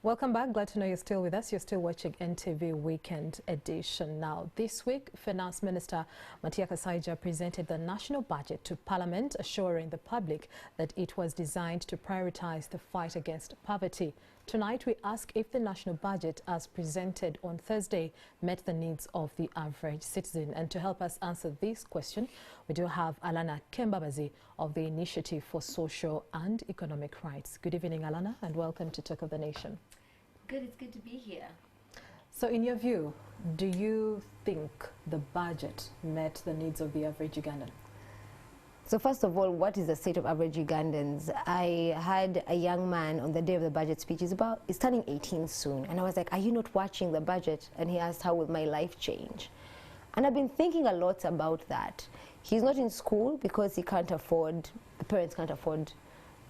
Welcome back. Glad to know you're still with us. You're still watching NTV Weekend Edition. Now, this week, Finance Minister Matia Kasaija presented the national budget to Parliament, assuring the public that it was designed to prioritize the fight against poverty. Tonight, we ask if the national budget, as presented on Thursday, met the needs of the average citizen. And to help us answer this question, we do have Allana Kembabazi of the Initiative for Social and Economic Rights. Good evening, Allana, and welcome to Talk of the Nation. Good, it's good to be here. So in your view, do you think the budget met the needs of the average Ugandan? So first of all, what is the state of average Ugandans? I had a young man on the day of the budget speech. He's turning 18 soon. And I was like, are you not watching the budget? And he asked, how will my life change? And I've been thinking a lot about that. He's not in school because he can't afford, the parents can't afford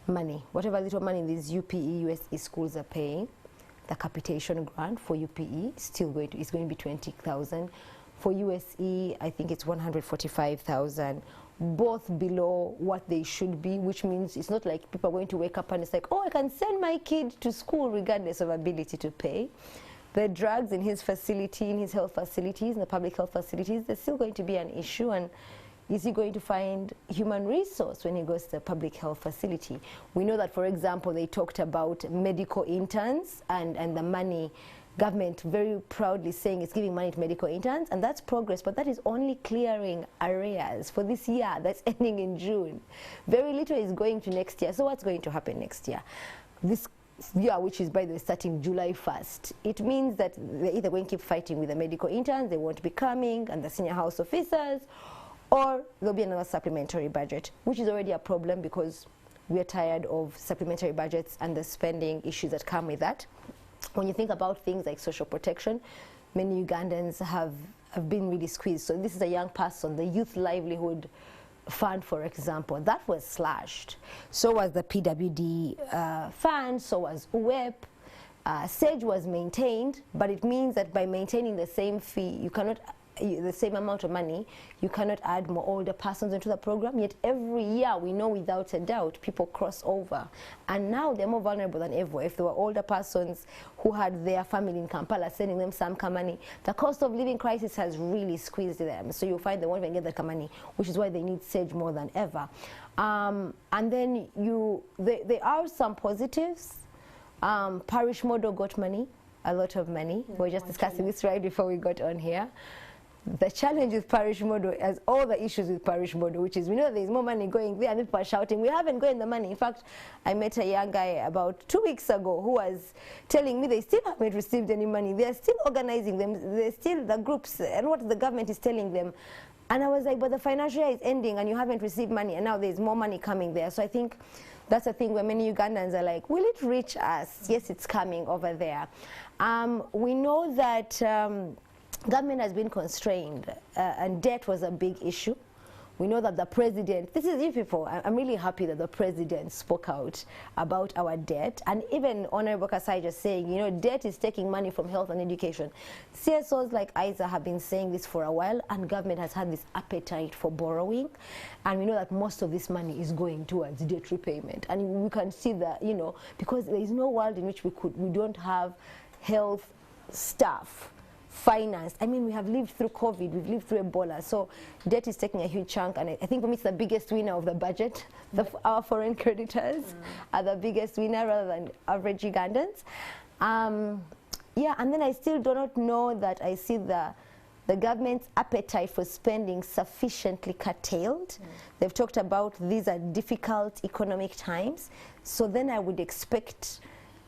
money. Whatever little money these UPE, USE schools are paying, the capitation grant for UPE is going to be 20,000. For USE, I think it's 145,000, both below what they should be, which means it's not like people are going to wake up and it's like, oh, I can send my kid to school regardless of ability to pay. The drugs in his facility, in his health facilities, in the public health facilities, there's still going to be an issue. And is he going to find human resource when he goes to the public health facility? We know that, for example, they talked about medical interns and the money, government very proudly saying it's giving money to medical interns, and that's progress, but that is only clearing arrears for this year that's ending in June. Very little is going to next year. So what's going to happen next year? This year, which is, by the way, starting July 1st, it means that they're either going to keep fighting with the medical interns, they won't be coming, and the senior house officers, or there'll be another supplementary budget, which is already a problem because we're tired of supplementary budgets and the spending issues that come with that. When you think about things like social protection, many Ugandans have been really squeezed. So this is a young person, the Youth Livelihood Fund, for example, that was slashed. So was the PWD fund, so was UWEP. SAGE was maintained, but it means that by maintaining the same fee, you cannot the same amount of money, you cannot add more older persons into the program. Yet every year we know without a doubt people cross over, and now they're more vulnerable than ever. If there were older persons who had their family in Kampala sending them some Kamani, the cost of living crisis has really squeezed them, so you'll find they won't even get the Kamani, which is why they need SAGE more than ever. And then there are some positives. Parish model got money, a lot of money. We were just discussing this right before we got on here. The challenge with parish model has all the issues with parish model, which is we know there's more money going there and people are shouting, we haven't gotten the money. In fact, I met a young guy about 2 weeks ago who was telling me they still haven't received any money. They're still organizing them. They're still the groups and what the government is telling them. And I was like, but the financial year is ending and you haven't received money, and now there's more money coming there. So I think that's a thing where many Ugandans are like, will it reach us? Yes, it's coming over there. We know that government has been constrained and debt was a big issue. We know that the president, this is you people, I'm really happy that the president spoke out about our debt, and even Honorable Kasaija saying, you know, debt is taking money from health and education. CSOs like ISA have been saying this for a while, and government has had this appetite for borrowing, and we know that most of this money is going towards debt repayment, and we can see that, you know, because there is no world in which we don't have health staff financed. I mean, we have lived through COVID, we've lived through Ebola, so debt is taking a huge chunk, and I think for me it's the biggest winner of the budget. Our foreign creditors are the biggest winner rather than average Ugandans. Yeah, and then I still do not know that I see the government's appetite for spending sufficiently curtailed. They've talked about these are difficult economic times, so then I would expect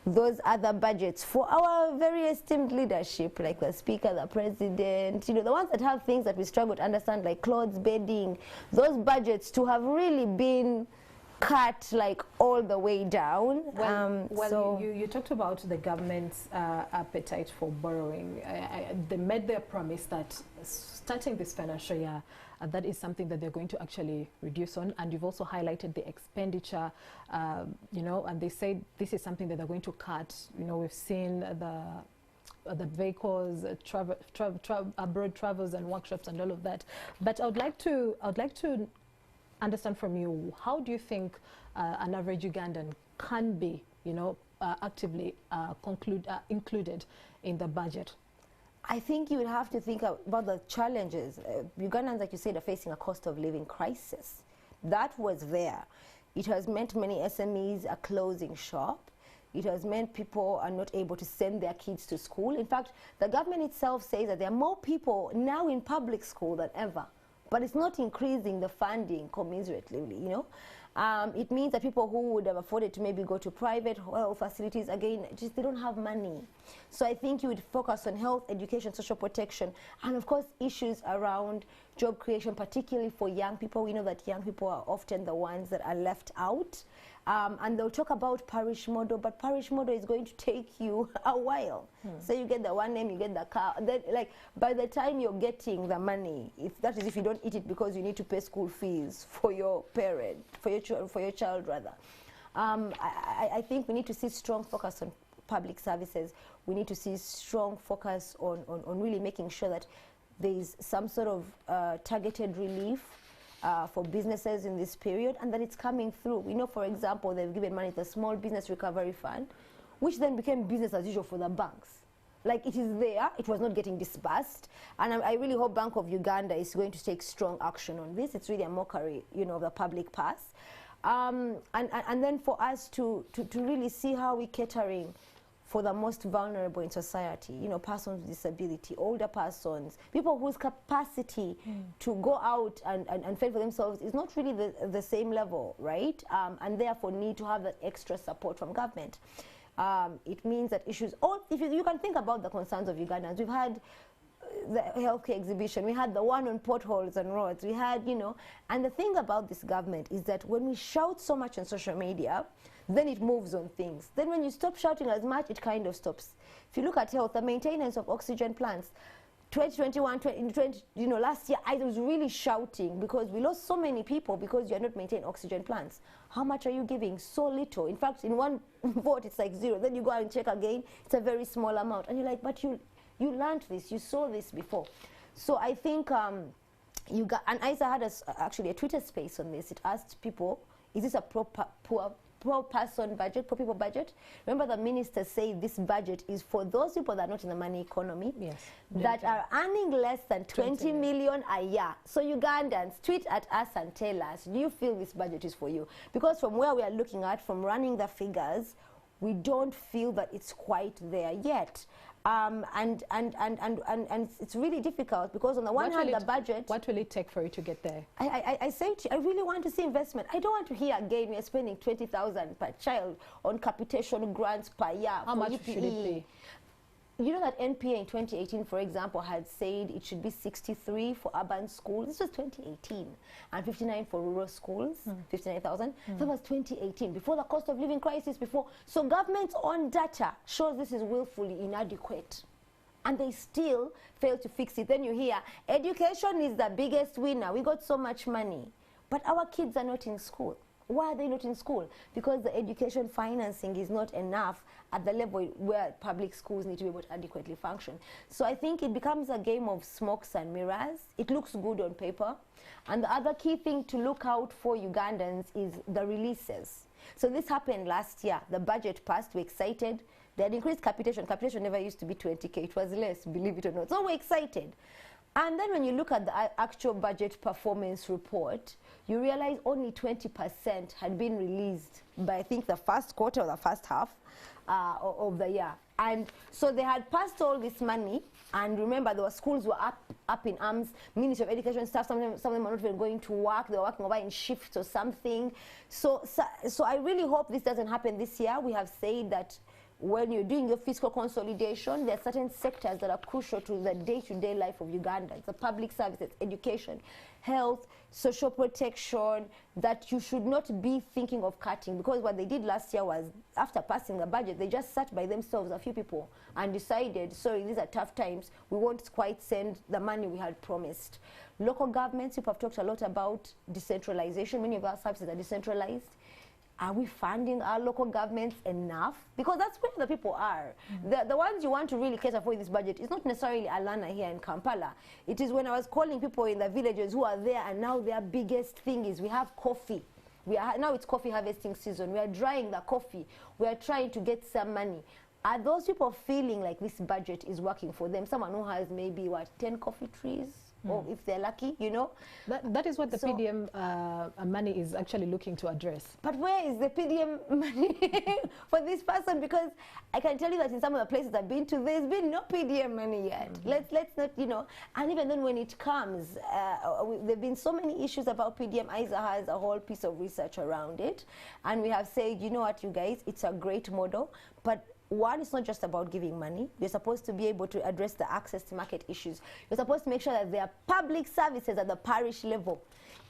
those other budgets for our very esteemed leadership, like the speaker, the president, you know, the ones that have things that we struggle to understand, like clothes, bedding, those budgets to have really been cut like all the way down. So you talked about the government's appetite for borrowing. They made their promise that starting this financial year, that is something that they're going to actually reduce on, and you've also highlighted the expenditure, you know, and they say this is something that they're going to cut. You know, we've seen the vehicles, abroad travels and workshops and all of that. But I'd like to understand from you, how do you think an average Ugandan can be, you know, actively included in the budget? I think you would have to think about the challenges. Ugandans, like you said, are facing a cost of living crisis. That was there. It has meant many SMEs are closing shop. It has meant people are not able to send their kids to school. In fact, the government itself says that there are more people now in public school than ever, but it's not increasing the funding commensurately, you know. It means that people who would have afforded to maybe go to private health facilities, again, just they don't have money. So I think you would focus on health, education, social protection, and of course issues around job creation, particularly for young people. We know that young people are often the ones that are left out. And they'll talk about parish model, but parish model is going to take you a while. So you get the one name, you get the car. Then, like, by the time you're getting the money, if you don't eat it because you need to pay school fees for your parent, for your child rather. I think we need to see strong focus on public services. We need to see strong focus on really making sure that there is some sort of targeted relief for businesses in this period, and that it's coming through. We know, for example, they've given money to the Small Business Recovery Fund, which then became business as usual for the banks. Like, it is there, it was not getting disbursed, and I really hope Bank of Uganda is going to take strong action on this. It's really a mockery, you know, of the public purse. And then for us to really see how we're catering for the most vulnerable in society, you know, persons with disability, older persons, people whose capacity to go out and fend for themselves is not really the same level, right? And therefore need to have that extra support from government. It means that issues, if you can think about the concerns of Ugandans, we've had the healthcare exhibition, we had the one on potholes and roads, we had, you know, and the thing about this government is that when we shout so much on social media, then it moves on things. Then when you stop shouting as much, it kind of stops. If you look at health, the maintenance of oxygen plants, 2021, 2020, you know, last year I was really shouting because we lost so many people because you're not maintaining oxygen plants. How much are you giving? So little. In fact, in one vote, it's like 0. Then you go and check again, it's a very small amount. And you're like, but you learned this, you saw this before. So I think and ISA had actually a Twitter space on this. It asked people, is this a pro-person budget, pro-people budget? Remember, the minister said this budget is for those people that are not in the money economy, that are earning less than 20 million a year. So Ugandans, tweet at us and tell us, do you feel this budget is for you? Because from where we are looking at, from running the figures, we don't feel that it's quite there yet. And it's really difficult because on the one hand, the budget... What will it take for you to get there? I say to you, I really want to see investment. I don't want to hear again we are spending 20,000 per child on capitation grants per year. How much should it be? You know that NPA in 2018, for example, had said it should be 63 for urban schools. This was 2018. And 59 for rural schools, 59,000. That was 2018, before the cost of living crisis, before. So government's own data shows this is willfully inadequate. And they still fail to fix it. Then you hear, education is the biggest winner. We got so much money. But our kids are not in school. Why are they not in school? Because the education financing is not enough at the level where public schools need to be able to adequately function. So I think it becomes a game of smokes and mirrors. It looks good on paper. And the other key thing to look out for Ugandans is the releases. So this happened last year. The budget passed, we're excited. They had increased capitation. Capitation never used to be 20K. It was less, believe it or not. So we're excited. And then when you look at the actual budget performance report, you realize only 20% had been released by, I think, the first quarter or the first half of the year. And so they had passed all this money, and remember, the schools were up in arms. Ministry of Education staff, some of them are not even going to work. They were working over in shifts or something. So I really hope this doesn't happen this year. We have said that when you're doing your fiscal consolidation, there are certain sectors that are crucial to the day-to-day life of Ugandans, the public services, education, health, social protection, that you should not be thinking of cutting. Because what they did last year was, after passing the budget, they just sat by themselves, a few people, and decided, sorry, these are tough times, we won't quite send the money we had promised. Local governments, people have talked a lot about decentralization. Many of our services are decentralized. Are we funding our local governments enough? Because that's where the people are. The ones you want to really cater for in this budget is not necessarily Allana here in Kampala. It is when I was calling people in the villages who are there, and now their biggest thing is we have coffee. Now it's coffee harvesting season. We are drying the coffee. We are trying to get some money. Are those people feeling like this budget is working for them? Someone who has maybe, 10 coffee trees? Or if they're lucky, you know. That is what the PDM money is actually looking to address. But where is the PDM money for this person? Because I can tell you that in some of the places I've been to, there's been no PDM money yet. Let's not, you know. And even then when it comes, there've been so many issues about PDM. ISA has a whole piece of research around it. And we have said, you know what, you guys, it's a great model, but one, it's not just about giving money. You're supposed to be able to address the access to market issues. You're supposed to make sure that there are public services at the parish level.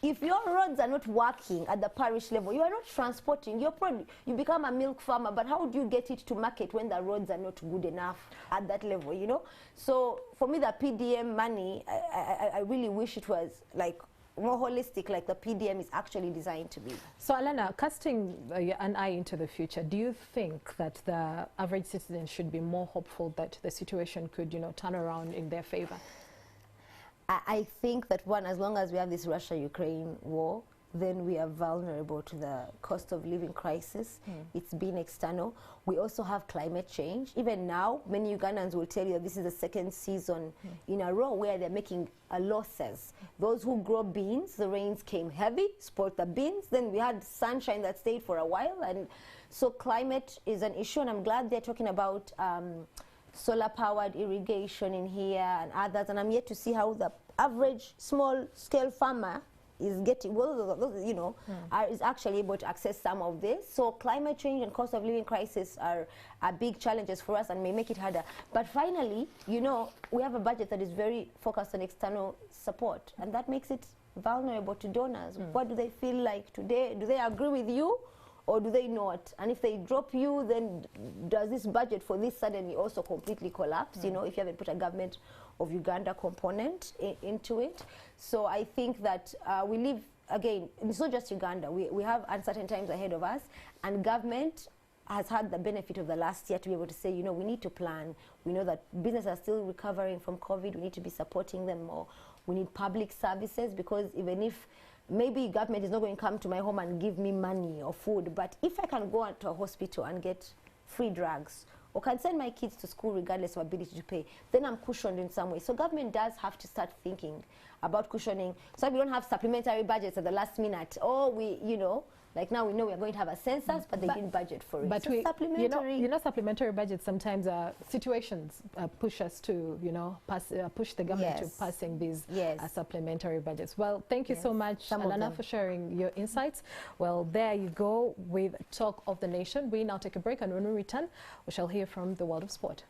If your roads are not working at the parish level, you are not transporting your product. You become a milk farmer, but how do you get it to market when the roads are not good enough at that level, you know? So for me, the PDM money, I really wish it was like more holistic, like the PDM is actually designed to be. So Allana, casting an eye into the future, do you think that the average citizen should be more hopeful that the situation could, you know, turn around in their favor? I think that one, as long as we have this Russia-Ukraine war, then we are vulnerable to the cost of living crisis. It's been external. We also have climate change. Even now, many Ugandans will tell you that this is the second season in a row where they're making losses. Those who grow beans, the rains came heavy, spoiled the beans. Then we had sunshine that stayed for a while. And so climate is an issue, and I'm glad they're talking about solar-powered irrigation in here and others. And I'm yet to see how the average small-scale farmer is getting, you know, is actually able to access some of this. So climate change and cost of living crisis are big challenges for us and may make it harder. But finally, you know, we have a budget that is very focused on external support, and that makes it vulnerable to donors. What do they feel like today? Do they agree with you, or do they not? And if they drop you, then does this budget for this suddenly also completely collapse, you know, if you haven't put a government of Uganda component into it? So I think that we live, again, it's not just Uganda. We have uncertain times ahead of us, and government has had the benefit of the last year to be able to say, you know, we need to plan. We know that businesses are still recovering from COVID. We need to be supporting them more. We need public services, because even if maybe government is not going to come to my home and give me money or food, but if I can go to a hospital and get free drugs, or can send my kids to school regardless of ability to pay, then I'm cushioned in some way. So government does have to start thinking about cushioning, so we don't have supplementary budgets at the last minute. Or we, you know, like now we know we are going to have a census, but they didn't budget for it. But so supplementary, you know, supplementary budgets sometimes situations push us to, you know, push the government to passing these supplementary budgets. Well, thank you so much, Allana, for sharing your insights. Well, there you go with Talk of the Nation. We now take a break, and when we return, we shall hear from the world of sport.